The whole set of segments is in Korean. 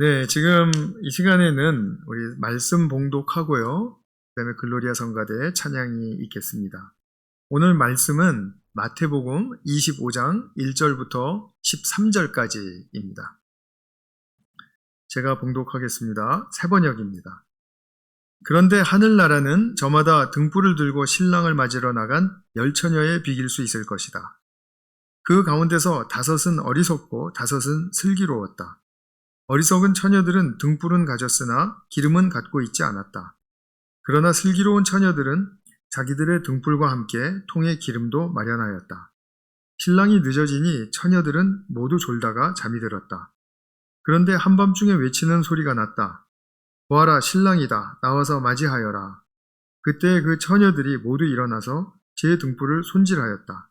네, 지금 이 시간에는 우리 말씀 봉독하고요. 그다음에 글로리아 성가대 찬양이 있겠습니다. 오늘 말씀은 마태복음 25장 1절부터 13절까지입니다. 제가 봉독하겠습니다. 세번역입니다. 그런데 하늘나라는 저마다 등불을 들고 신랑을 맞으러 나간 10처녀에 비길 수 있을 것이다. 그 가운데서 5은 어리석고 5은 슬기로웠다. 어리석은 처녀들은 등불은 가졌으나 기름은 갖고 있지 않았다. 그러나 슬기로운 처녀들은 자기들의 등불과 함께 통에 기름도 마련하였다. 신랑이 늦어지니 처녀들은 모두 졸다가 잠이 들었다. 그런데 한밤중에 외치는 소리가 났다. 보아라, 신랑이다. 나와서 맞이하여라. 그때 그 처녀들이 모두 일어나서 제 등불을 손질하였다.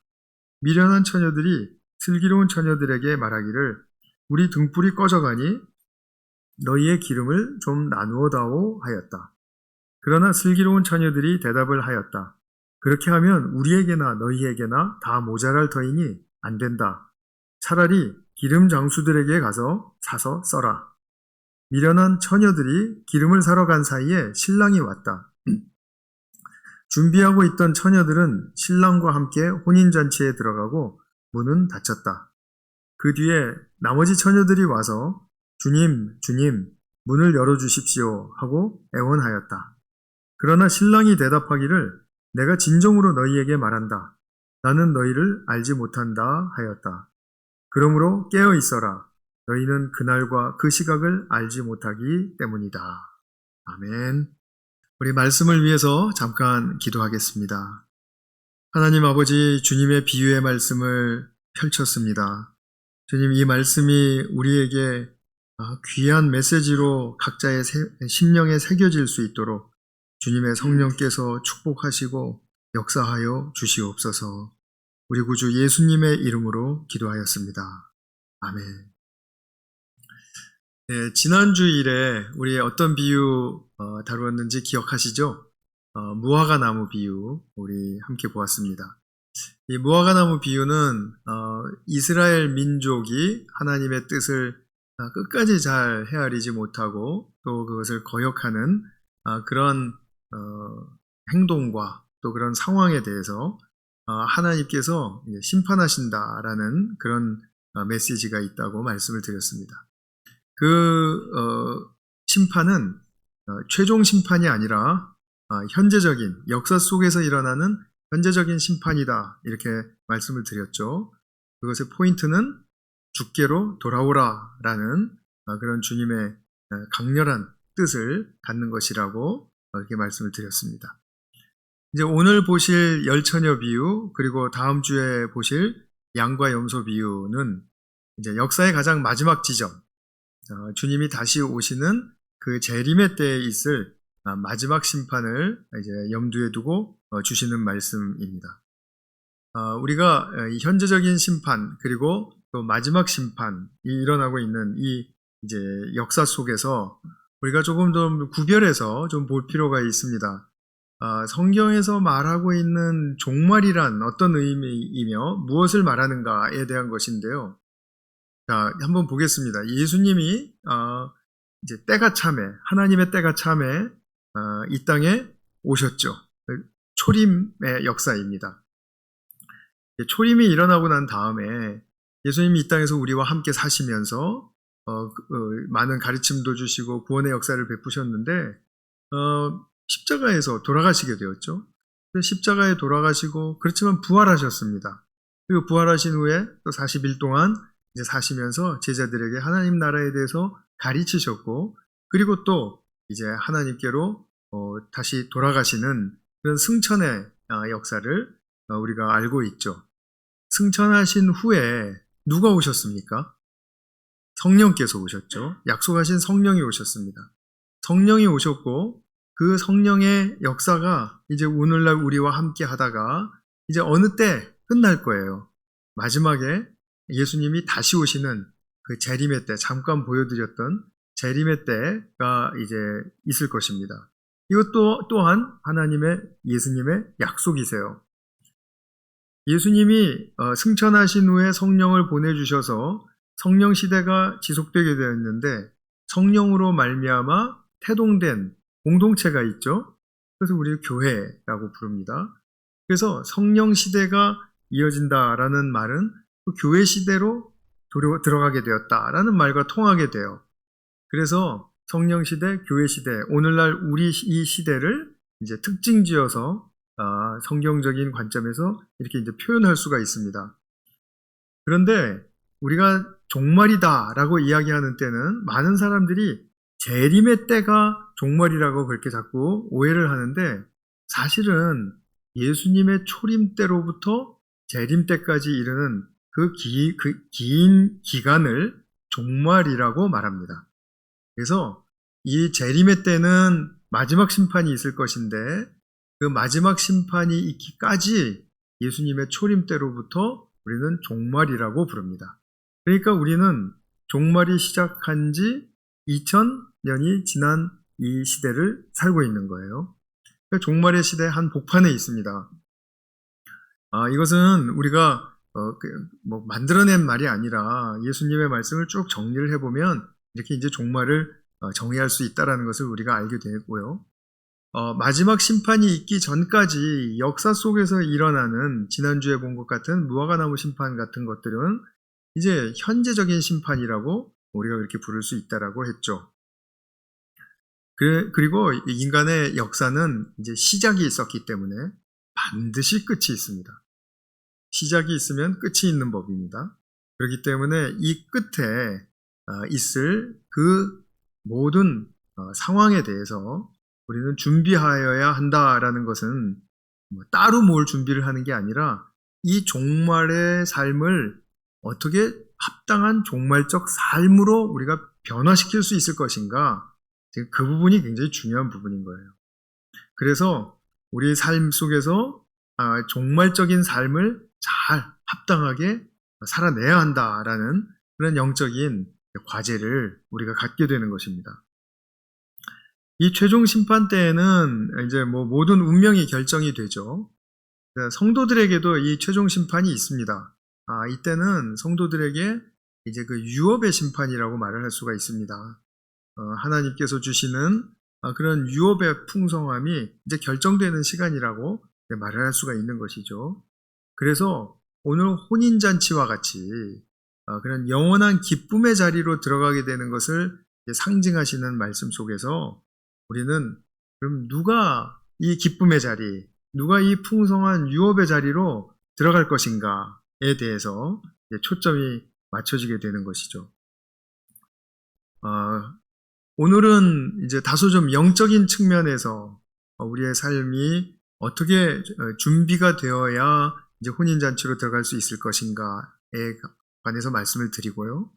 미련한 처녀들이 슬기로운 처녀들에게 말하기를 우리 등불이 꺼져가니 너희의 기름을 좀 나누어다오 하였다. 그러나 슬기로운 처녀들이 대답을 하였다. 그렇게 하면 우리에게나 너희에게나 다 모자랄 터이니 안 된다. 차라리 기름 장수들에게 가서 사서 써라. 미련한 처녀들이 기름을 사러 간 사이에 신랑이 왔다. 준비하고 있던 처녀들은 신랑과 함께 혼인잔치에 들어가고 문은 닫혔다. 그 뒤에 나머지 처녀들이 와서 주님, 주님, 문을 열어주십시오 하고 애원하였다. 그러나 신랑이 대답하기를 내가 진정으로 너희에게 말한다. 나는 너희를 알지 못한다 하였다. 그러므로 깨어 있어라. 너희는 그날과 그 시각을 알지 못하기 때문이다. 아멘. 우리 말씀을 위해서 잠깐 기도하겠습니다. 하나님 아버지, 주님의 비유의 말씀을 펼쳤습니다. 주님, 이 말씀이 우리에게 귀한 메시지로 각자의 심령에 새겨질 수 있도록 주님의 성령께서 축복하시고 역사하여 주시옵소서. 우리 구주 예수님의 이름으로 기도하였습니다. 아멘. 네, 지난 주일에 우리 어떤 비유 다루었는지 기억하시죠? 무화과 나무 비유 우리 함께 보았습니다. 이 무화과 나무 비유는 이스라엘 민족이 하나님의 뜻을 끝까지 잘 헤아리지 못하고 또 그것을 거역하는 그런 행동과 또 그런 상황에 대해서 하나님께서 심판하신다라는 그런 메시지가 있다고 말씀을 드렸습니다. 그 심판은 최종 심판이 아니라 현재적인 역사 속에서 일어나는 현재적인 심판이다 이렇게 말씀을 드렸죠. 그것의 포인트는 주께로 돌아오라라는 그런 주님의 강렬한 뜻을 갖는 것이라고 이렇게 말씀을 드렸습니다. 이제 오늘 보실 열처녀 비유 그리고 다음 주에 보실 양과 염소 비유는 이제 역사의 가장 마지막 지점, 주님이 다시 오시는 그 재림의 때에 있을 마지막 심판을 이제 염두에 두고 주시는 말씀입니다. 우리가 현재적인 심판 그리고 또 마지막 심판이 일어나고 있는 이 이제 역사 속에서 우리가 조금 더 구별해서 좀 볼 필요가 있습니다. 성경에서 말하고 있는 종말이란 어떤 의미이며 무엇을 말하는가에 대한 것인데요. 자, 한번 보겠습니다. 예수님이 이제 때가 참에 하나님의 때가 참에 이 땅에 오셨죠. 초림의 역사입니다. 초림이 일어나고 난 다음에 예수님이 이 땅에서 우리와 함께 사시면서 많은 가르침도 주시고 구원의 역사를 베푸셨는데 십자가에서 돌아가시게 되었죠. 십자가에 돌아가시고 그렇지만 부활하셨습니다. 그리고 부활하신 후에 또 40일 동안 이제 사시면서 제자들에게 하나님 나라에 대해서 가르치셨고 그리고 또 이제 하나님께로 다시 돌아가시는 그런 승천의 역사를 우리가 알고 있죠. 승천하신 후에 누가 오셨습니까? 성령께서 오셨죠. 약속하신 성령이 오셨습니다. 성령이 오셨고 그 성령의 역사가 이제 오늘날 우리와 함께 하다가 이제 어느 때 끝날 거예요. 마지막에 예수님이 다시 오시는 그 재림의 때, 잠깐 보여드렸던 재림의 때가 이제 있을 것입니다. 이것도 또한 하나님의 예수님의 약속이세요. 예수님이 승천하신 후에 성령을 보내주셔서 성령 시대가 지속되게 되었는데 성령으로 말미암아 태동된 공동체가 있죠. 그래서 우리 교회라고 부릅니다. 그래서 성령 시대가 이어진다라는 말은 그 교회 시대로 들어가게 되었다라는 말과 통하게 돼요. 그래서 성령 시대, 교회 시대, 오늘날 우리 이 시대를 이제 특징 지어서 성경적인 관점에서 이렇게 이제 표현할 수가 있습니다. 그런데 우리가 종말이다라고 이야기하는 때는 많은 사람들이 재림의 때가 종말이라고 그렇게 자꾸 오해를 하는데, 사실은 예수님의 초림 때로부터 재림 때까지 이르는 그 긴 기간을 종말이라고 말합니다. 그래서 이 재림의 때는 마지막 심판이 있을 것인데, 그 마지막 심판이 있기까지 예수님의 초림 때로부터 우리는 종말이라고 부릅니다. 그러니까 우리는 종말이 시작한 지 2000년이 지난 이 시대를 살고 있는 거예요. 그러니까 종말의 시대 한 복판에 있습니다. 이것은 우리가 만들어낸 말이 아니라 예수님의 말씀을 쭉 정리를 해보면 이렇게 이제 종말을 정의할 수 있다는 것을 우리가 알게 되고요. 마지막 심판이 있기 전까지 역사 속에서 일어나는 지난주에 본 것 같은 무화과나무 심판 같은 것들은 이제 현재적인 심판이라고 우리가 그렇게 부를 수 있다라고 했죠. 그리고 인간의 역사는 이제 시작이 있었기 때문에 반드시 끝이 있습니다. 시작이 있으면 끝이 있는 법입니다. 그렇기 때문에 이 끝에 있을 그 모든 상황에 대해서 우리는 준비하여야 한다라는 것은 따로 뭘 준비를 하는 게 아니라 이 종말의 삶을 어떻게 합당한 종말적 삶으로 우리가 변화시킬 수 있을 것인가, 그 부분이 굉장히 중요한 부분인 거예요. 그래서 우리 삶 속에서 종말적인 삶을 잘 합당하게 살아내야 한다라는 그런 영적인 과제를 우리가 갖게 되는 것입니다. 이 최종 심판 때에는 이제 모든 운명이 결정이 되죠. 성도들에게도 이 최종 심판이 있습니다. 이때는 성도들에게 이제 그 유업의 심판이라고 말을 할 수가 있습니다. 하나님께서 주시는 그런 유업의 풍성함이 이제 결정되는 시간이라고 말을 할 수가 있는 것이죠. 그래서 오늘 혼인잔치와 같이 그런 영원한 기쁨의 자리로 들어가게 되는 것을 상징하시는 말씀 속에서 우리는 그럼 누가 이 기쁨의 자리, 누가 이 풍성한 유업의 자리로 들어갈 것인가에 대해서 초점이 맞춰지게 되는 것이죠. 오늘은 이제 다소 좀 영적인 측면에서 우리의 삶이 어떻게 준비가 되어야 이제 혼인잔치로 들어갈 수 있을 것인가에 관해서 말씀을 드리고요.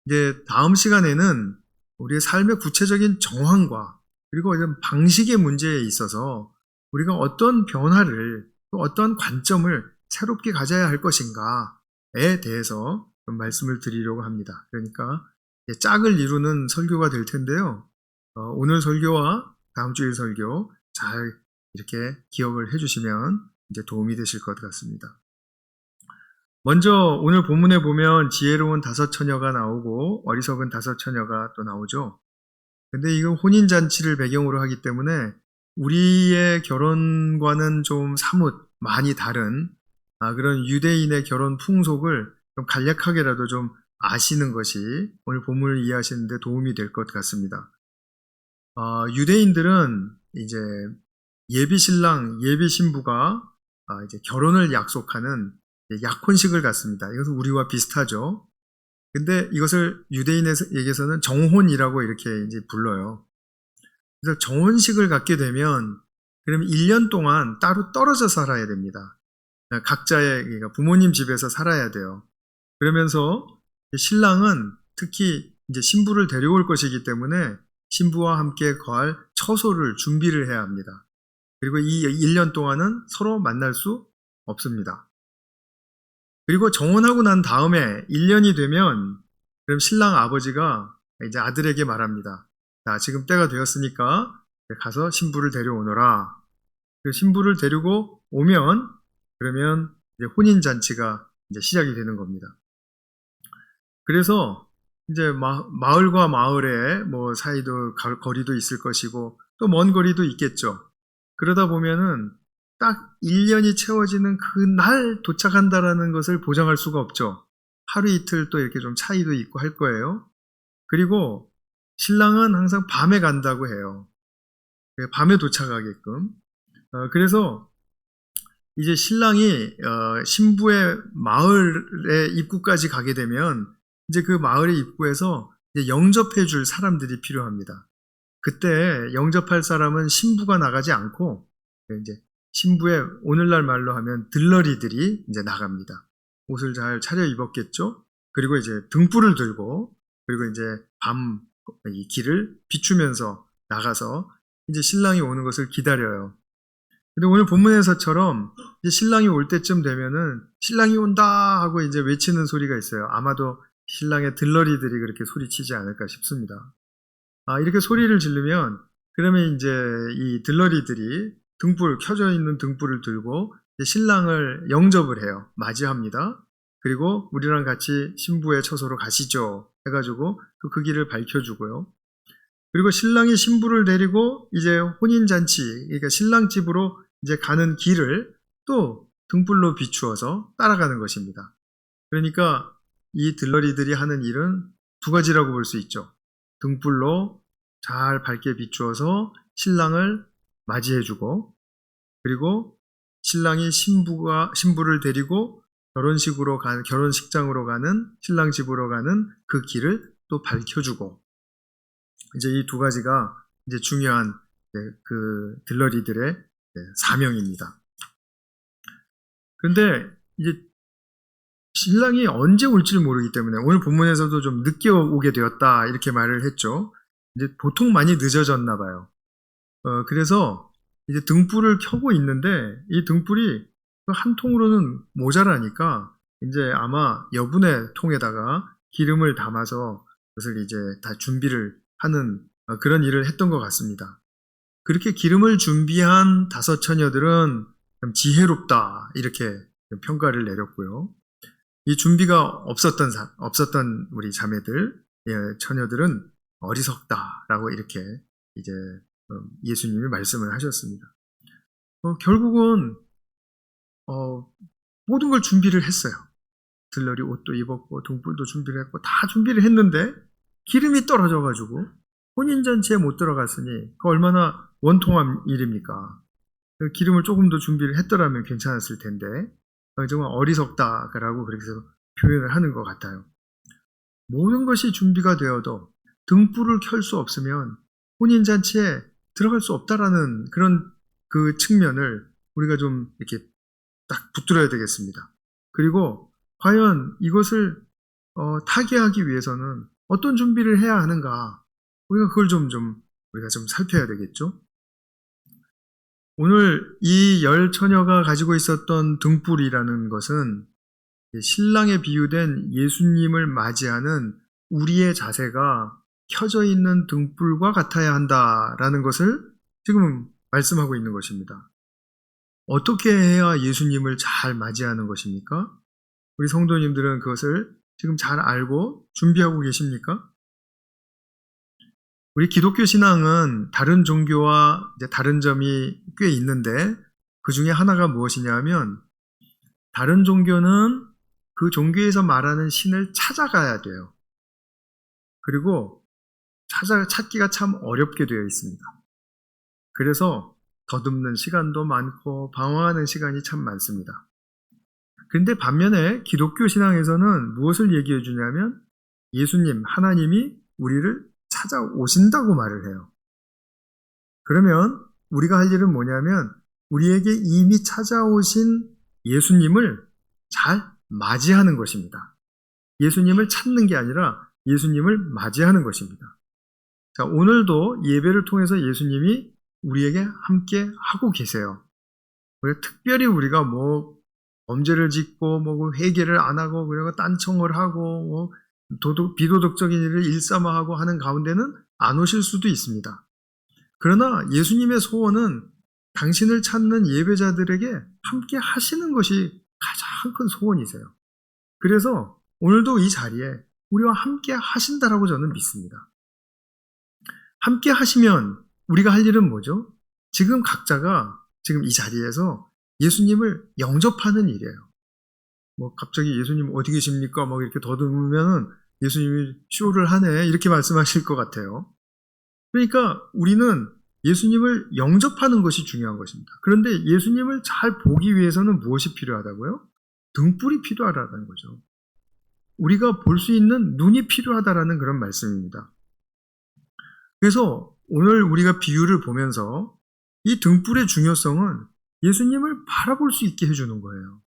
이제 다음 시간에는 우리의 삶의 구체적인 정황과 그리고 이런 방식의 문제에 있어서 우리가 어떤 변화를, 또 어떤 관점을 새롭게 가져야 할 것인가에 대해서 좀 말씀을 드리려고 합니다. 그러니까 짝을 이루는 설교가 될 텐데요. 오늘 설교와 다음 주일 설교 잘 이렇게 기억을 해주시면 이제 도움이 되실 것 같습니다. 먼저 오늘 본문에 보면 지혜로운 5 처녀가 나오고 어리석은 5 처녀가 또 나오죠. 근데 이건 혼인잔치를 배경으로 하기 때문에 우리의 결혼과는 좀 사뭇 많이 다른 그런 유대인의 결혼 풍속을 좀 간략하게라도 좀 아시는 것이 오늘 본문을 이해하시는 데 도움이 될 것 같습니다. 유대인들은 이제 예비 신랑, 예비 신부가 이제 결혼을 약속하는 약혼식을 갖습니다. 이것은 우리와 비슷하죠. 근데 이것을 유대인에게서는 정혼이라고 이렇게 이제 불러요. 그래서 정혼식을 갖게 되면 그러면 1년 동안 따로 떨어져 살아야 됩니다. 각자의 그러니까 부모님 집에서 살아야 돼요. 그러면서 신랑은 특히 이제 신부를 데려올 것이기 때문에 신부와 함께 거할 처소를 준비를 해야 합니다. 그리고 이 1년 동안은 서로 만날 수 없습니다. 그리고 정혼하고 난 다음에 1년이 되면 그럼 신랑 아버지가 이제 아들에게 말합니다. 자, 지금 때가 되었으니까 가서 신부를 데려오너라. 그 신부를 데리고 오면 그러면 이제 혼인잔치가 이제 시작이 되는 겁니다. 그래서 이제 마을과 마을의 뭐 사이도 거리도 있을 것이고 또 먼 거리도 있겠죠. 그러다 보면은 딱 1년이 채워지는 그날 도착한다라는 것을 보장할 수가 없죠. 하루 이틀 또 이렇게 좀 차이도 있고 할 거예요. 그리고 신랑은 항상 밤에 간다고 해요. 밤에 도착하게끔. 그래서 이제 신랑이 신부의 마을의 입구까지 가게 되면 이제 그 마을의 입구에서 이제 영접해 줄 사람들이 필요합니다. 그때 영접할 사람은 신부가 나가지 않고 이제 신부의 오늘날 말로 하면 들러리들이 이제 나갑니다. 옷을 잘 차려 입었겠죠? 그리고 이제 등불을 들고 그리고 이제 밤 이 길을 비추면서 나가서 이제 신랑이 오는 것을 기다려요. 근데 오늘 본문에서처럼 이제 신랑이 올 때쯤 되면은 신랑이 온다 하고 이제 외치는 소리가 있어요. 아마도 신랑의 들러리들이 그렇게 소리치지 않을까 싶습니다. 이렇게 소리를 지르면 그러면 이제 이 들러리들이 켜져 있는 등불을 들고 신랑을 영접을 해요. 맞이합니다. 그리고 우리랑 같이 신부의 처소로 가시죠. 해가지고 그 길을 밝혀주고요. 그리고 신랑이 신부를 데리고 이제 혼인잔치, 그러니까 신랑 집으로 이제 가는 길을 또 등불로 비추어서 따라가는 것입니다. 그러니까 이 들러리들이 하는 일은 두 가지라고 볼 수 있죠. 등불로 잘 밝게 비추어서 신랑을 맞이해주고 그리고 신랑이 신부를 데리고 결혼식장으로 가는 신랑 집으로 가는 그 길을 또 밝혀주고 이제 이 두 가지가 이제 중요한 그 들러리들의 사명입니다. 그런데 이제 신랑이 언제 올지를 모르기 때문에 오늘 본문에서도 좀 늦게 오게 되었다 이렇게 말을 했죠. 이제 보통 많이 늦어졌나 봐요. 그래서 이제 등불을 켜고 있는데 이 등불이 한 통으로는 모자라니까 이제 아마 여분의 통에다가 기름을 담아서 그것을 이제 다 준비를 하는 그런 일을 했던 것 같습니다. 그렇게 기름을 준비한 5 처녀들은 지혜롭다 이렇게 평가를 내렸고요. 이 준비가 없었던 우리 자매들, 처녀들은 어리석다라고 이렇게 이제 예수님이 말씀을 하셨습니다. 결국은 모든 걸 준비를 했어요. 들러리 옷도 입었고 등불도 준비를 했고 다 준비를 했는데 기름이 떨어져가지고 혼인잔치에 못 들어갔으니 그 얼마나 원통한 일입니까? 기름을 조금 더 준비를 했더라면 괜찮았을 텐데 정말 어리석다라고 그렇게 해서 표현을 하는 것 같아요. 모든 것이 준비가 되어도 등불을 켤 수 없으면 혼인잔치에 들어갈 수 없다라는 그런 그 측면을 우리가 좀 이렇게 딱 붙들어야 되겠습니다. 그리고 과연 이것을 타개하기 위해서는 어떤 준비를 해야 하는가? 우리가 그걸 우리가 좀 살펴야 되겠죠? 오늘 이 10처녀가 가지고 있었던 등불이라는 것은 신랑에 비유된 예수님을 맞이하는 우리의 자세가 켜져 있는 등불과 같아야 한다라는 것을 지금 말씀하고 있는 것입니다. 어떻게 해야 예수님을 잘 맞이하는 것입니까? 우리 성도님들은 그것을 지금 잘 알고 준비하고 계십니까? 우리 기독교 신앙은 다른 종교와 이제 다른 점이 꽤 있는데 그 중에 하나가 무엇이냐 하면 다른 종교는 그 종교에서 말하는 신을 찾아가야 돼요. 그리고 찾기가 참 어렵게 되어 있습니다. 그래서 더듬는 시간도 많고 방황하는 시간이 참 많습니다. 그런데 반면에 기독교 신앙에서는 무엇을 얘기해 주냐면 예수님, 하나님이 우리를 찾아오신다고 말을 해요. 그러면 우리가 할 일은 뭐냐면 우리에게 이미 찾아오신 예수님을 잘 맞이하는 것입니다. 예수님을 찾는 게 아니라 예수님을 맞이하는 것입니다. 자, 오늘도 예배를 통해서 예수님이 우리에게 함께 하고 계세요. 특별히 우리가 범죄를 짓고 회개를 안 하고 그리고 딴청을 하고 비도덕적인 일을 일삼아하고 하는 가운데는 안 오실 수도 있습니다. 그러나 예수님의 소원은 당신을 찾는 예배자들에게 함께 하시는 것이 가장 큰 소원이세요. 그래서 오늘도 이 자리에 우리와 함께 하신다라고 저는 믿습니다. 함께 하시면 우리가 할 일은 뭐죠? 지금 각자가 지금 이 자리에서 예수님을 영접하는 일이에요. 뭐 갑자기 예수님 어디 계십니까? 막 이렇게 더듬으면 예수님이 쇼를 하네 이렇게 말씀하실 것 같아요. 그러니까 우리는 예수님을 영접하는 것이 중요한 것입니다. 그런데 예수님을 잘 보기 위해서는 무엇이 필요하다고요? 등불이 필요하다는 거죠. 우리가 볼 수 있는 눈이 필요하다라는 그런 말씀입니다. 그래서 오늘 우리가 비유를 보면서 이 등불의 중요성은 예수님을 바라볼 수 있게 해주는 거예요.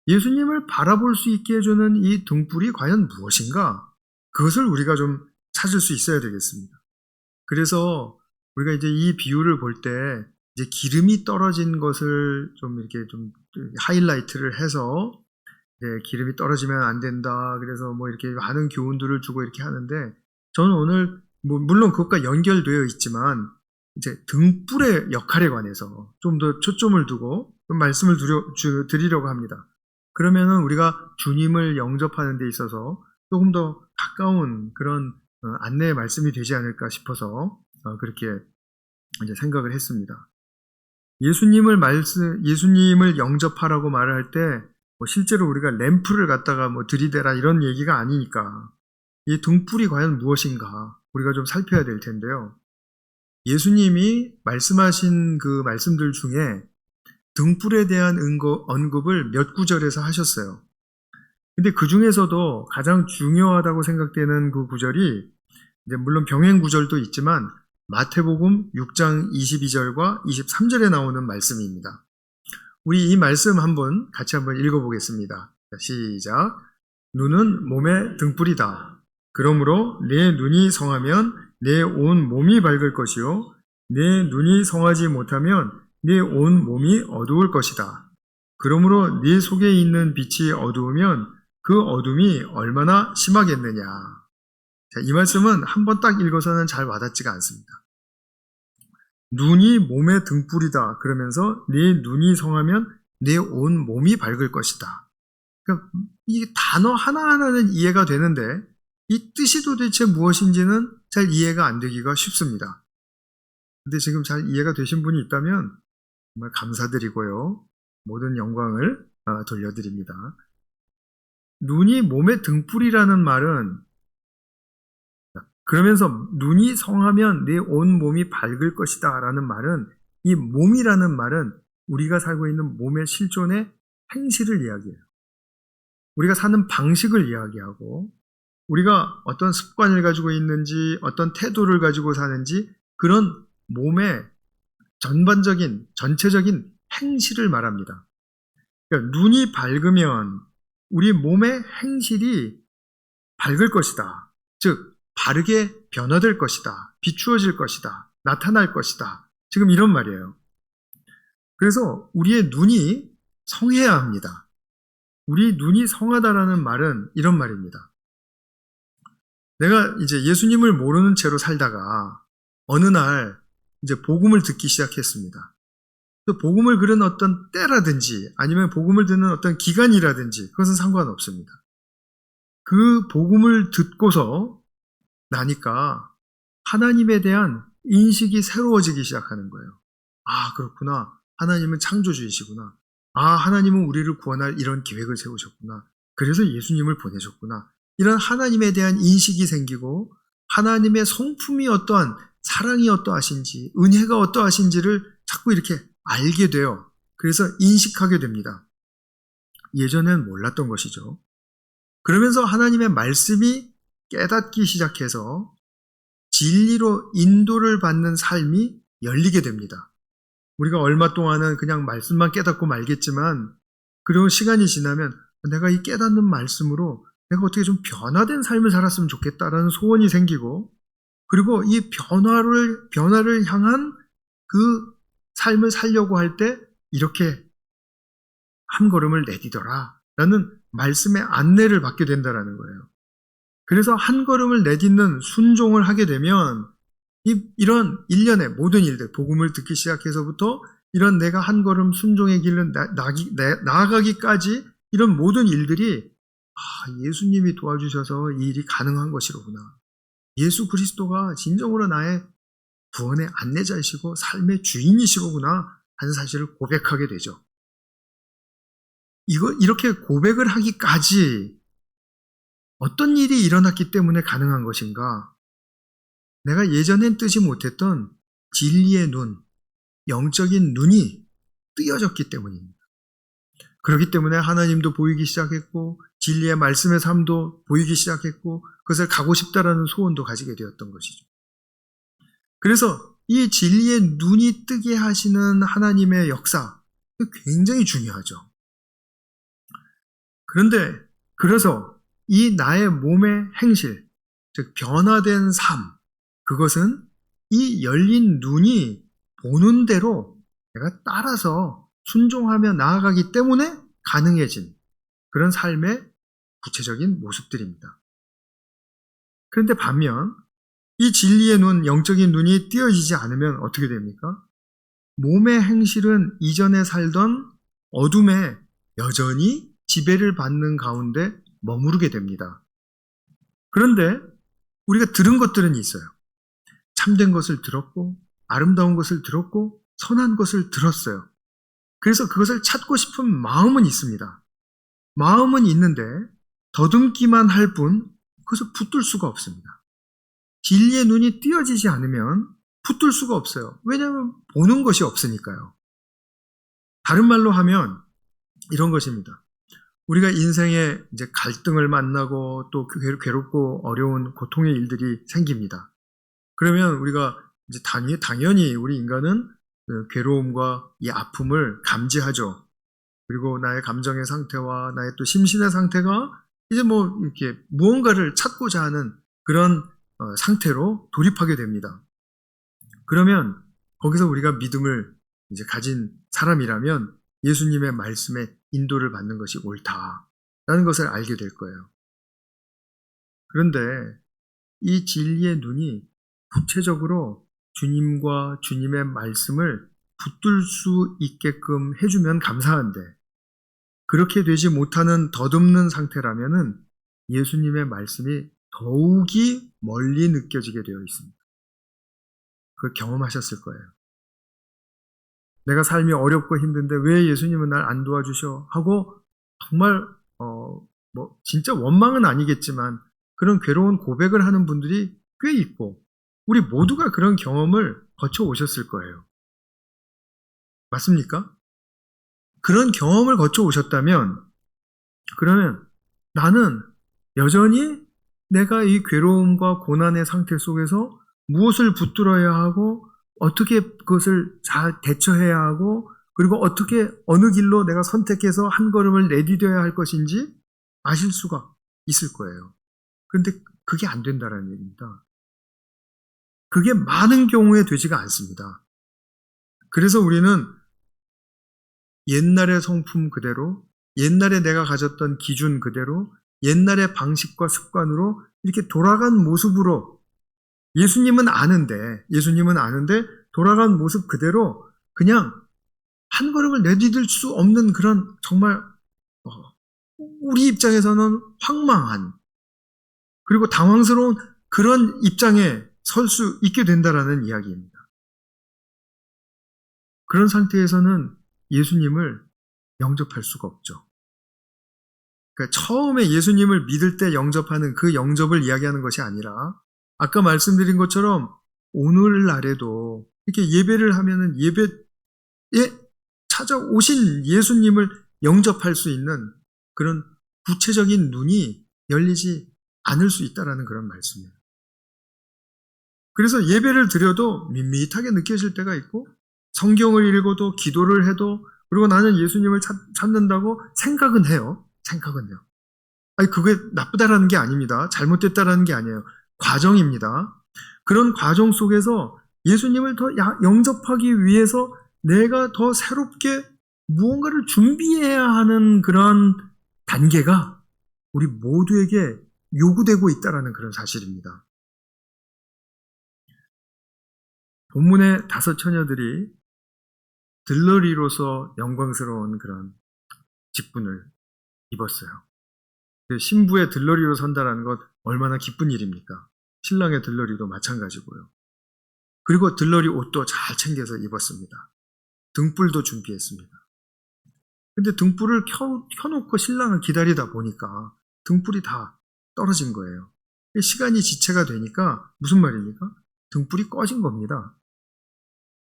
예수님을 바라볼 수 있게 해주는 이 등불이 과연 무엇인가? 그것을 우리가 좀 찾을 수 있어야 되겠습니다. 그래서 우리가 이제 이 비유를 볼 때 이제 기름이 떨어진 것을 좀 이렇게 좀 하이라이트를 해서 기름이 떨어지면 안 된다. 그래서 뭐 이렇게 많은 교훈들을 주고 이렇게 하는데 저는 오늘 물론 그것과 연결되어 있지만 이제 등불의 역할에 관해서 좀 더 초점을 두고 좀 말씀을 드리려고 합니다. 그러면은 우리가 주님을 영접하는 데 있어서 조금 더 가까운 그런 안내의 말씀이 되지 않을까 싶어서 그렇게 이제 생각을 했습니다. 예수님을 영접하라고 말을 할 때 실제로 우리가 램프를 갖다가 들이대라 이런 얘기가 아니니까 이 등불이 과연 무엇인가 우리가 좀 살펴야 될 텐데요. 예수님이 말씀하신 그 말씀들 중에 등불에 대한 언급을 몇 구절에서 하셨어요. 근데 그 중에서도 가장 중요하다고 생각되는 그 구절이 이제 물론 병행 구절도 있지만 마태복음 6장 22절과 23절에 나오는 말씀입니다. 우리 이 말씀 같이 한번 읽어보겠습니다. 시작. 눈은 몸의 등불이다. 그러므로 내 눈이 성하면 내 온 몸이 밝을 것이요 내 눈이 성하지 못하면 내 온 몸이 어두울 것이다. 그러므로 네 속에 있는 빛이 어두우면 그 어둠이 얼마나 심하겠느냐. 자, 이 말씀은 한번 딱 읽어서는 잘 와닿지가 않습니다. 눈이 몸의 등불이다. 그러면서 내 눈이 성하면 내 온 몸이 밝을 것이다. 그러니까 이 단어 하나하나는 이해가 되는데 이 뜻이 도대체 무엇인지는 잘 이해가 안 되기가 쉽습니다. 근데 지금 잘 이해가 되신 분이 있다면 정말 감사드리고요. 모든 영광을 돌려드립니다. 눈이 몸의 등불이라는 말은 그러면서 눈이 성하면 내 온 몸이 밝을 것이다 라는 말은 이 몸이라는 말은 우리가 살고 있는 몸의 실존의 행실을 이야기해요. 우리가 사는 방식을 이야기하고 우리가 어떤 습관을 가지고 있는지 어떤 태도를 가지고 사는지 그런 몸의 전체적인 행실을 말합니다. 그러니까 눈이 밝으면 우리 몸의 행실이 밝을 것이다. 즉 바르게 변화될 것이다. 비추어질 것이다. 나타날 것이다. 지금 이런 말이에요. 그래서 우리의 눈이 성해야 합니다. 우리 눈이 성하다라는 말은 이런 말입니다. 내가 이제 예수님을 모르는 채로 살다가 어느 날 이제 복음을 듣기 시작했습니다. 그 복음을 들은 어떤 때라든지 아니면 복음을 듣는 어떤 기간이라든지 그것은 상관없습니다. 그 복음을 듣고서 나니까 하나님에 대한 인식이 새로워지기 시작하는 거예요. 아, 그렇구나. 하나님은 창조주이시구나. 아, 하나님은 우리를 구원할 이런 계획을 세우셨구나. 그래서 예수님을 보내셨구나. 이런 하나님에 대한 인식이 생기고 하나님의 성품이 어떠한 사랑이 어떠하신지 은혜가 어떠하신지를 자꾸 이렇게 알게 돼요. 그래서 인식하게 됩니다. 예전엔 몰랐던 것이죠. 그러면서 하나님의 말씀이 깨닫기 시작해서 진리로 인도를 받는 삶이 열리게 됩니다. 우리가 얼마 동안은 그냥 말씀만 깨닫고 말겠지만 그리고 시간이 지나면 내가 이 깨닫는 말씀으로 내가 어떻게 좀 변화된 삶을 살았으면 좋겠다라는 소원이 생기고 그리고 이 변화를 향한 그 삶을 살려고 할 때 이렇게 한 걸음을 내디뎌라 라는 말씀의 안내를 받게 된다는 거예요. 그래서 한 걸음을 내딛는 순종을 하게 되면 이런 일련의 모든 일들, 복음을 듣기 시작해서부터 이런 내가 한 걸음 순종의 길을 나아가기까지 이런 모든 일들이 예수님이 도와주셔서 이 일이 가능한 것이로구나. 예수 그리스도가 진정으로 나의 구원의 안내자이시고 삶의 주인이시로구나 하는 사실을 고백하게 되죠. 이렇게 고백을 하기까지 어떤 일이 일어났기 때문에 가능한 것인가? 내가 예전엔 뜨지 못했던 진리의 눈, 영적인 눈이 뜨여졌기 때문입니다. 그렇기 때문에 하나님도 보이기 시작했고 진리의 말씀의 삶도 보이기 시작했고 그것을 가고 싶다라는 소원도 가지게 되었던 것이죠. 그래서 이 진리의 눈이 뜨게 하시는 하나님의 역사, 굉장히 중요하죠. 그래서 이 나의 몸의 행실, 즉 변화된 삶, 그것은 이 열린 눈이 보는 대로 내가 따라서 순종하며 나아가기 때문에 가능해진 그런 삶의 구체적인 모습들입니다. 그런데 반면 이 진리의 눈, 영적인 눈이 띄어지지 않으면 어떻게 됩니까? 몸의 행실은 이전에 살던 어둠에 여전히 지배를 받는 가운데 머무르게 됩니다. 그런데 우리가 들은 것들은 있어요. 참된 것을 들었고 아름다운 것을 들었고 선한 것을 들었어요. 그래서 그것을 찾고 싶은 마음은 있습니다. 마음은 있는데 더듬기만 할 뿐 그것을 붙들 수가 없습니다. 진리의 눈이 띄어지지 않으면 붙들 수가 없어요. 왜냐하면 보는 것이 없으니까요. 다른 말로 하면 이런 것입니다. 우리가 인생에 이제 갈등을 만나고 또 괴롭고 어려운 고통의 일들이 생깁니다. 그러면 우리가 이제 당연히 우리 인간은 그 괴로움과 이 아픔을 감지하죠. 그리고 나의 감정의 상태와 나의 또 심신의 상태가 이제 뭐 이렇게 무언가를 찾고자 하는 그런 상태로 돌입하게 됩니다. 그러면 거기서 우리가 믿음을 이제 가진 사람이라면 예수님의 말씀에 인도를 받는 것이 옳다라는 것을 알게 될 거예요. 그런데 이 진리의 눈이 구체적으로 주님과 주님의 말씀을 붙들 수 있게끔 해주면 감사한데 그렇게 되지 못하는 덧없는 상태라면은 예수님의 말씀이 더욱이 멀리 느껴지게 되어 있습니다. 그걸 경험하셨을 거예요. 내가 삶이 어렵고 힘든데 왜 예수님은 날 안 도와주셔? 하고 정말 진짜 원망은 아니겠지만 그런 괴로운 고백을 하는 분들이 꽤 있고 우리 모두가 그런 경험을 거쳐 오셨을 거예요. 맞습니까? 그런 경험을 거쳐 오셨다면 그러면 나는 여전히 내가 이 괴로움과 고난의 상태 속에서 무엇을 붙들어야 하고 어떻게 그것을 잘 대처해야 하고 그리고 어떻게 어느 길로 내가 선택해서 한 걸음을 내디뎌야 할 것인지 아실 수가 있을 거예요. 그런데 그게 안 된다는 얘기입니다. 그게 많은 경우에 되지가 않습니다. 그래서 우리는 옛날의 성품 그대로, 옛날에 내가 가졌던 기준 그대로, 옛날의 방식과 습관으로 이렇게 돌아간 모습으로 예수님은 아는데 돌아간 모습 그대로 그냥 한 걸음을 내디딜 수 없는 그런 정말 우리 입장에서는 황망한 그리고 당황스러운 그런 입장에 설 수 있게 된다라는 이야기입니다. 그런 상태에서는 예수님을 영접할 수가 없죠. 그러니까 처음에 예수님을 믿을 때 영접하는 그 영접을 이야기하는 것이 아니라 아까 말씀드린 것처럼 오늘날에도 이렇게 예배를 하면은 예배에 찾아오신 예수님을 영접할 수 있는 그런 구체적인 눈이 열리지 않을 수 있다라는 그런 말씀이에요. 그래서 예배를 드려도 밋밋하게 느껴질 때가 있고 성경을 읽어도 기도를 해도 그리고 나는 예수님을 찾는다고 생각은 해요. 아니 그게 나쁘다라는 게 아닙니다. 잘못됐다라는 게 아니에요. 과정입니다. 그런 과정 속에서 예수님을 더 영접하기 위해서 내가 더 새롭게 무언가를 준비해야 하는 그런 단계가 우리 모두에게 요구되고 있다는 그런 사실입니다. 본문의 5 처녀들이 들러리로서 영광스러운 그런 직분을 입었어요. 그 신부의 들러리로 선다라는 것 얼마나 기쁜 일입니까? 신랑의 들러리도 마찬가지고요. 그리고 들러리 옷도 잘 챙겨서 입었습니다. 등불도 준비했습니다. 근데 등불을 켜놓고 신랑을 기다리다 보니까 등불이 다 떨어진 거예요. 시간이 지체가 되니까 무슨 말입니까? 등불이 꺼진 겁니다.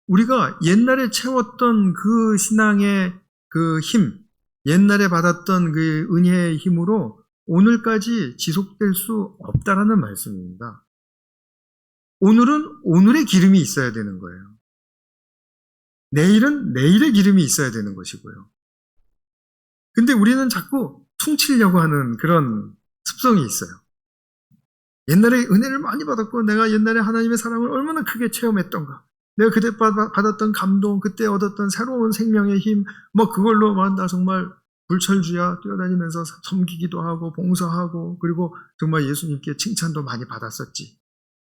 우리가 옛날에 채웠던 그 신앙의 그 힘, 옛날에 받았던 그 은혜의 힘으로 오늘까지 지속될 수 없다라는 말씀입니다. 오늘은 오늘의 기름이 있어야 되는 거예요. 내일은 내일의 기름이 있어야 되는 것이고요. 근데 우리는 자꾸 퉁치려고 하는 그런 습성이 있어요. 옛날에 은혜를 많이 받았고 내가 옛날에 하나님의 사랑을 얼마나 크게 체험했던가, 내가 그때 받았던 감동, 그때 얻었던 새로운 생명의 힘, 그걸로 나 정말 불철주야 뛰어다니면서 섬기기도 하고 봉사하고 그리고 정말 예수님께 칭찬도 많이 받았었지.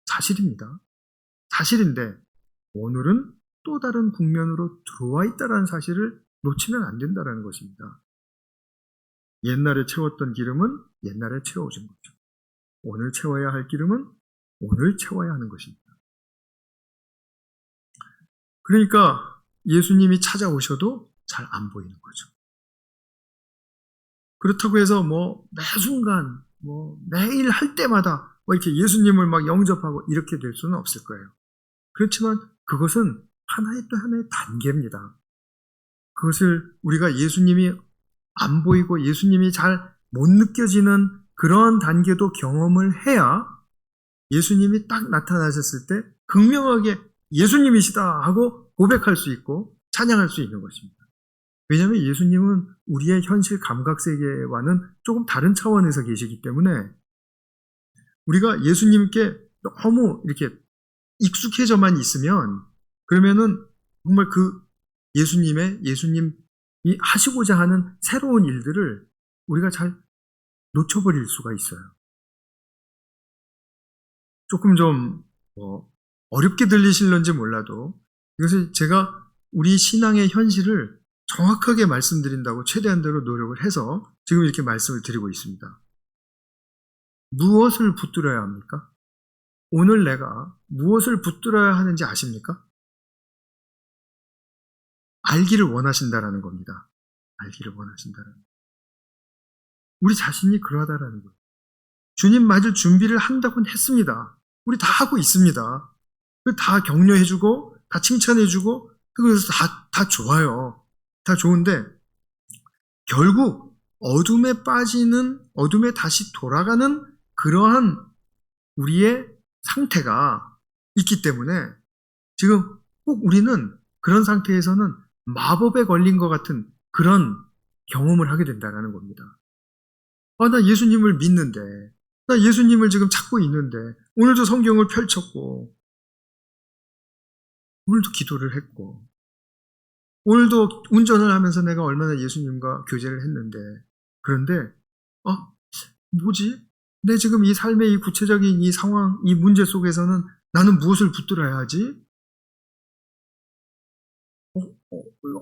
사실입니다. 사실인데 오늘은 또 다른 국면으로 들어와 있다는 사실을 놓치면 안 된다는 것입니다. 옛날에 채웠던 기름은 옛날에 채워진 거죠. 오늘 채워야 할 기름은 오늘 채워야 하는 것입니다. 그러니까 예수님이 찾아오셔도 잘 안 보이는 거죠. 그렇다고 해서 매 순간 매일 할 때마다 이렇게 예수님을 막 영접하고 이렇게 될 수는 없을 거예요. 그렇지만 그것은 하나의 또 하나의 단계입니다. 그것을 우리가 예수님이 안 보이고 예수님이 잘 못 느껴지는 그런 단계도 경험을 해야 예수님이 딱 나타나셨을 때 극명하게 예수님이시다 하고 고백할 수 있고 찬양할 수 있는 것입니다. 왜냐하면 예수님은 우리의 현실 감각 세계와는 조금 다른 차원에서 계시기 때문에 우리가 예수님께 너무 이렇게 익숙해져만 있으면 그러면은 정말 그 예수님이 하시고자 하는 새로운 일들을 우리가 잘 놓쳐버릴 수가 있어요. 조금 좀 어렵게 들리실런지 몰라도 이것을 제가 우리 신앙의 현실을 정확하게 말씀드린다고 최대한대로 노력을 해서 지금 이렇게 말씀을 드리고 있습니다. 무엇을 붙들어야 합니까? 오늘 내가 무엇을 붙들어야 하는지 아십니까? 알기를 원하신다라는 겁니다. 알기를 원하신다라는 것. 우리 자신이 그러하다라는 거예요. 주님 맞을 준비를 한다고는 했습니다. 우리 다 하고 있습니다. 다 격려해주고 다 칭찬해주고 그래서 다 좋아요. 다 좋은데 결국 어둠에 빠지는, 어둠에 다시 돌아가는 그러한 우리의 상태가 있기 때문에 지금 꼭 우리는 그런 상태에서는 마법에 걸린 것 같은 그런 경험을 하게 된다는 겁니다. 나 예수님을 믿는데, 나 예수님을 지금 찾고 있는데, 오늘도 성경을 펼쳤고, 오늘도 기도를 했고, 오늘도 운전을 하면서 내가 얼마나 예수님과 교제를 했는데, 그런데, 뭐지? 내 지금 이 삶의 이 구체적인 이 상황, 이 문제 속에서는 나는 무엇을 붙들어야 하지?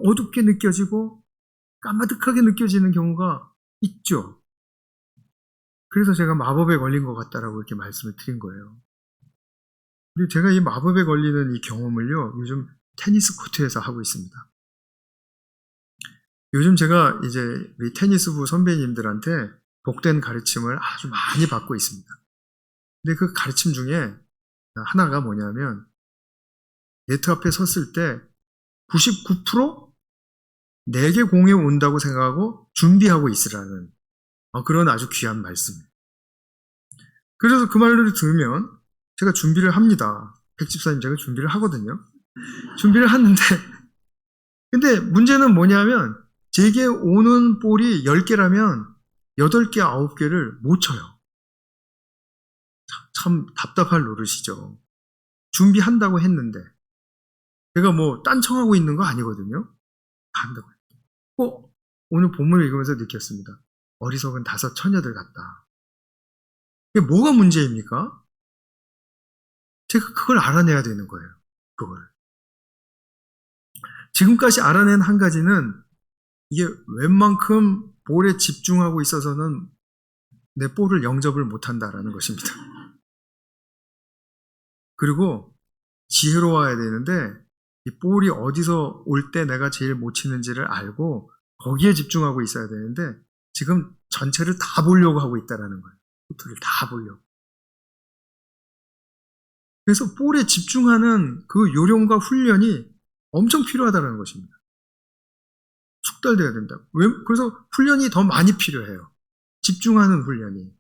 어둡게 느껴지고 까마득하게 느껴지는 경우가 있죠. 그래서 제가 마법에 걸린 것 같다라고 이렇게 말씀을 드린 거예요. 근데 제가 이 마법에 걸리는 이 경험을요, 요즘 테니스 코트에서 하고 있습니다. 요즘 제가 이제 우리 테니스부 선배님들한테 복된 가르침을 아주 많이 받고 있습니다. 근데 그 가르침 중에 하나가 뭐냐면, 네트 앞에 섰을 때 99% 내게 공에 온다고 생각하고 준비하고 있으라는 그런 아주 귀한 말씀이에요. 그래서 그 말을 들으면 제가 준비를 합니다. 백집사님 제가 준비를 하거든요. 준비를 하는데 근데 문제는 뭐냐면 제게 오는 볼이 10개라면 8개, 9개를 못 쳐요. 참 답답할 노릇이죠. 준비한다고 했는데 제가 딴청하고 있는 거 아니거든요. 한다고 했는데 오늘 본문을 읽으면서 느꼈습니다. 어리석은 5 처녀들 같다. 이게 뭐가 문제입니까? 제가 그걸 알아내야 되는 거예요. 그걸. 지금까지 알아낸 한 가지는 이게 웬만큼 볼에 집중하고 있어서는 내 볼을 영접을 못한다라는 것입니다. 그리고 지혜로워야 되는데 이 볼이 어디서 올 때 내가 제일 못 치는지를 알고 거기에 집중하고 있어야 되는데 지금 전체를 다 보려고 하고 있다라는 거예요. 코트를 다 보려고. 그래서 볼에 집중하는 그 요령과 훈련이 엄청 필요하다는 것입니다. 숙달돼야 된다. 그래서 훈련이 더 많이 필요해요. 집중하는 훈련이.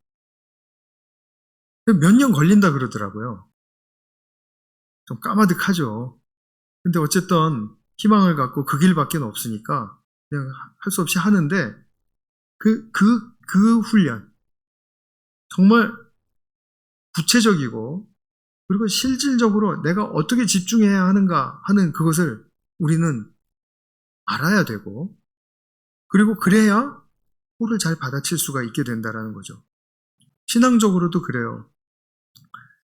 몇 년 걸린다 그러더라고요. 좀 까마득하죠. 근데 어쨌든 희망을 갖고 그 길밖에 없으니까 그냥 할 수 없이 하는데 그 훈련. 정말 구체적이고 그리고 실질적으로 내가 어떻게 집중해야 하는가 하는 그것을 우리는 알아야 되고 그리고 그래야 볼을 잘 받아칠 수가 있게 된다는 거죠. 신앙적으로도 그래요.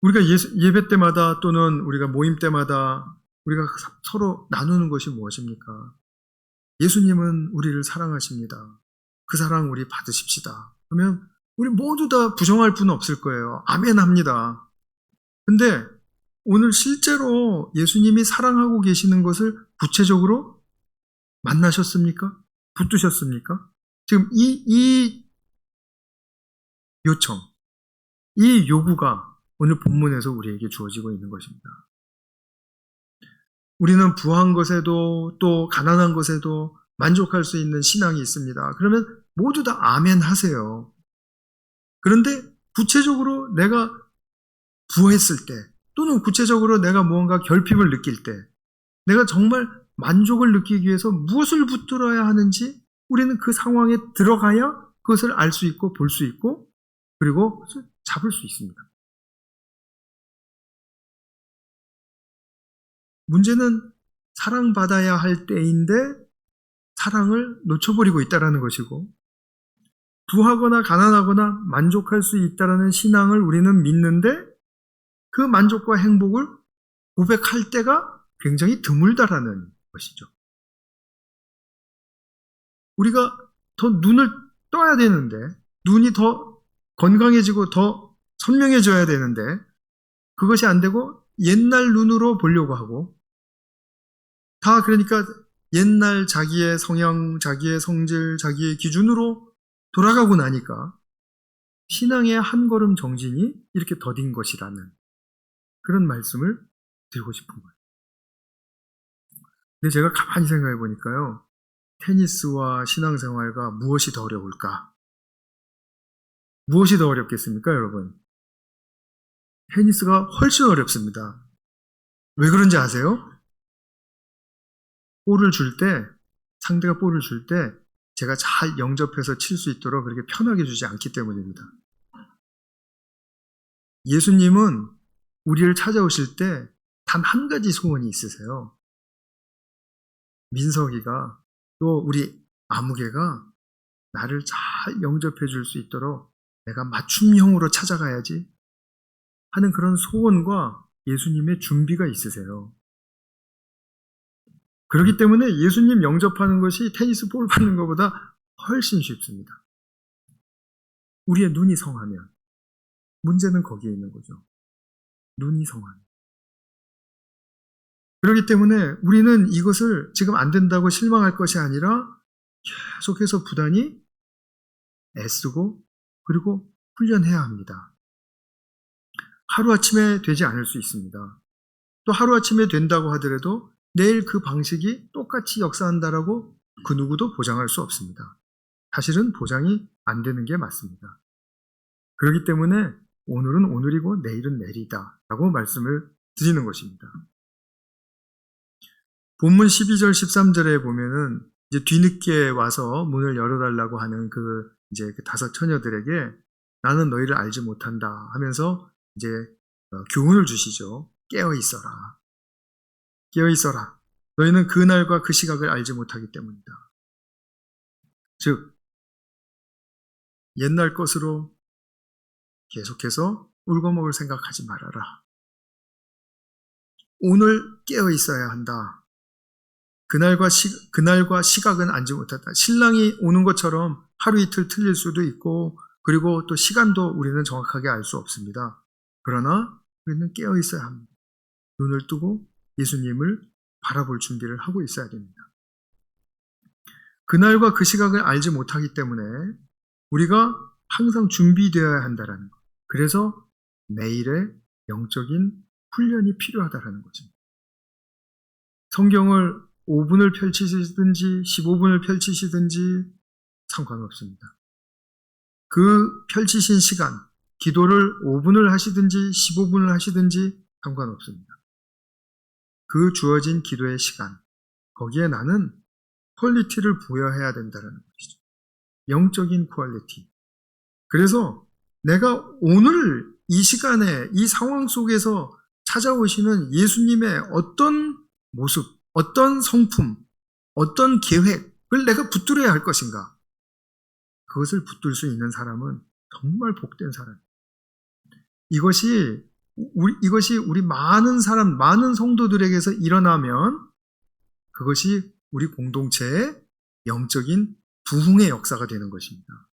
우리가 예배 때마다 또는 우리가 모임 때마다 우리가 서로 나누는 것이 무엇입니까? 예수님은 우리를 사랑하십니다. 그 사랑 우리 받으십시다. 그러면 우리 모두 다 부정할 분은 없을 거예요. 아멘 합니다. 근데 오늘 실제로 예수님이 사랑하고 계시는 것을 구체적으로 만나셨습니까? 붙드셨습니까? 지금 이 요청, 이 요구가 오늘 본문에서 우리에게 주어지고 있는 것입니다. 우리는 부한 것에도 또 가난한 것에도 만족할 수 있는 신앙이 있습니다. 그러면 모두 다 아멘 하세요. 그런데 구체적으로 내가 부했을 때 또는 구체적으로 내가 무언가 결핍을 느낄 때 내가 정말 만족을 느끼기 위해서 무엇을 붙들어야 하는지 우리는 그 상황에 들어가야 그것을 알 수 있고 볼 수 있고 그리고 잡을 수 있습니다. 문제는 사랑받아야 할 때인데 사랑을 놓쳐버리고 있다는 것이고 부하거나 가난하거나 만족할 수 있다는 신앙을 우리는 믿는데 그 만족과 행복을 고백할 때가 굉장히 드물다라는 것이죠. 우리가 더 눈을 떠야 되는데 눈이 더 건강해지고 더 선명해져야 되는데 그것이 안 되고 옛날 눈으로 보려고 하고 다 그러니까 옛날 자기의 성향, 자기의 성질, 자기의 기준으로 돌아가고 나니까 신앙의 한 걸음 정진이 이렇게 더딘 것이라는 그런 말씀을 드리고 싶은 거예요. 근데 제가 가만히 생각해 보니까요. 테니스와 신앙생활과 무엇이 더 어려울까? 무엇이 더 어렵겠습니까, 여러분? 테니스가 훨씬 어렵습니다. 왜 그런지 아세요? 볼을 줄 때, 상대가 볼을 줄 때 제가 잘 영접해서 칠 수 있도록 그렇게 편하게 주지 않기 때문입니다. 예수님은 우리를 찾아오실 때 단 한 가지 소원이 있으세요. 민석이가 또 우리 아무개가 나를 잘 영접해 줄 수 있도록 내가 맞춤형으로 찾아가야지 하는 그런 소원과 예수님의 준비가 있으세요. 그렇기 때문에 예수님 영접하는 것이 테니스 볼 받는 것보다 훨씬 쉽습니다. 우리의 눈이 성하면 문제는 거기에 있는 거죠. 눈이 성하면. 그렇기 때문에 우리는 이것을 지금 안 된다고 실망할 것이 아니라 계속해서 부단히 애쓰고 그리고 훈련해야 합니다. 하루아침에 되지 않을 수 있습니다. 또 하루아침에 된다고 하더라도 내일 그 방식이 똑같이 역사한다라고 그 누구도 보장할 수 없습니다. 사실은 보장이 안 되는 게 맞습니다. 그렇기 때문에 오늘은 오늘이고 내일은 내일이다 라고 말씀을 드리는 것입니다. 본문 12절 13절에 보면은 이제 뒤늦게 와서 문을 열어달라고 하는 그 다섯 처녀들에게 나는 너희를 알지 못한다 하면서 이제 교훈을 주시죠. 깨어 있어라. 깨어 있어라. 너희는 그 날과 그 시각을 알지 못하기 때문이다. 즉 옛날 것으로 계속해서 울거먹을 생각하지 말아라. 오늘 깨어 있어야 한다. 그날과 시각은 알지 못했다. 신랑이 오는 것처럼 하루 이틀 틀릴 수도 있고 그리고 또 시간도 우리는 정확하게 알 수 없습니다. 그러나 우리는 깨어 있어야 합니다. 눈을 뜨고 예수님을 바라볼 준비를 하고 있어야 됩니다. 그날과 그 시각을 알지 못하기 때문에 우리가 항상 준비되어야 한다는 것. 그래서 매일의 영적인 훈련이 필요하다는 것입니다. 성경을 5분을 펼치시든지 15분을 펼치시든지 상관없습니다. 그 펼치신 시간, 기도를 5분을 하시든지 15분을 하시든지 상관없습니다. 그 주어진 기도의 시간, 거기에 나는 퀄리티를 부여해야 된다는 것이죠. 영적인 퀄리티. 그래서 내가 오늘 이 시간에 이 상황 속에서 찾아오시는 예수님의 어떤 모습, 어떤 성품, 어떤 계획을 내가 붙들어야 할 것인가? 그것을 붙들 수 있는 사람은 정말 복된 사람입니다. 이것이 우리 많은 사람, 많은 성도들에게서 일어나면 그것이 우리 공동체의 영적인 부흥의 역사가 되는 것입니다.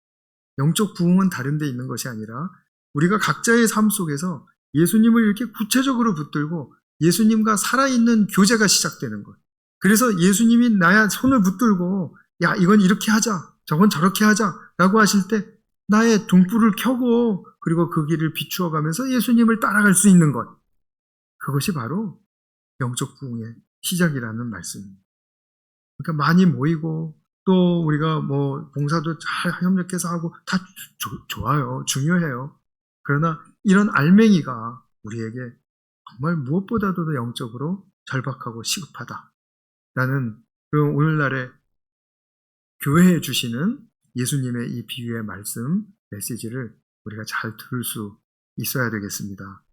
영적 부흥은 다른 데 있는 것이 아니라 우리가 각자의 삶 속에서 예수님을 이렇게 구체적으로 붙들고 예수님과 살아있는 교제가 시작되는 것. 그래서 예수님이 나의 손을 붙들고 야, 이건 이렇게 하자, 저건 저렇게 하자 라고 하실 때 나의 등불을 켜고 그리고 그 길을 비추어 가면서 예수님을 따라갈 수 있는 것. 그것이 바로 영적 부흥의 시작이라는 말씀입니다. 그러니까 많이 모이고 또 우리가 봉사도 잘 협력해서 하고 다 좋아요. 중요해요. 그러나 이런 알맹이가 우리에게 정말 무엇보다도 영적으로 절박하고 시급하다라는 그 오늘날의 교회에 주시는 예수님의 이 비유의 말씀, 메시지를 우리가 잘 들을 수 있어야 되겠습니다.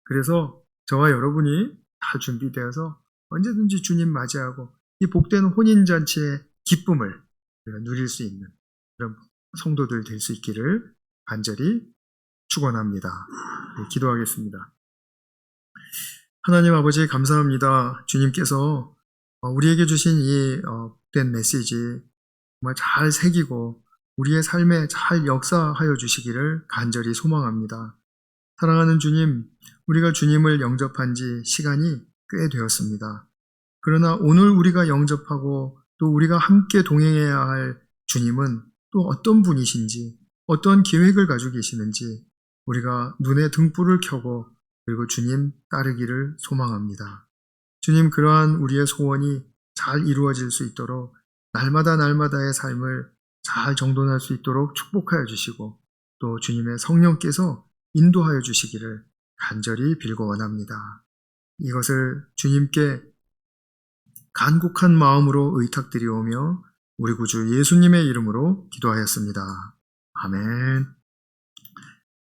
그래서 저와 여러분이 다 준비되어서 언제든지 주님 맞이하고 이 복된 혼인잔치의 기쁨을 우리가 누릴 수 있는 그런 성도들 될 수 있기를 간절히 축원합니다. 네, 기도하겠습니다. 하나님 아버지 감사합니다. 주님께서 우리에게 주신 이 복된 메시지 정말 잘 새기고 우리의 삶에 잘 역사하여 주시기를 간절히 소망합니다. 사랑하는 주님, 우리가 주님을 영접한 지 시간이 꽤 되었습니다. 그러나 오늘 우리가 영접하고 또 우리가 함께 동행해야 할 주님은 또 어떤 분이신지, 어떤 계획을 가지고 계시는지 우리가 눈에 등불을 켜고 그리고 주님 따르기를 소망합니다. 주님, 그러한 우리의 소원이 잘 이루어질 수 있도록 날마다의 삶을 잘 정돈할 수 있도록 축복하여 주시고 또 주님의 성령께서 인도하여 주시기를 간절히 빌고 원합니다. 이것을 주님께 간곡한 마음으로 의탁드리오며 우리 구주 예수님의 이름으로 기도하였습니다. 아멘.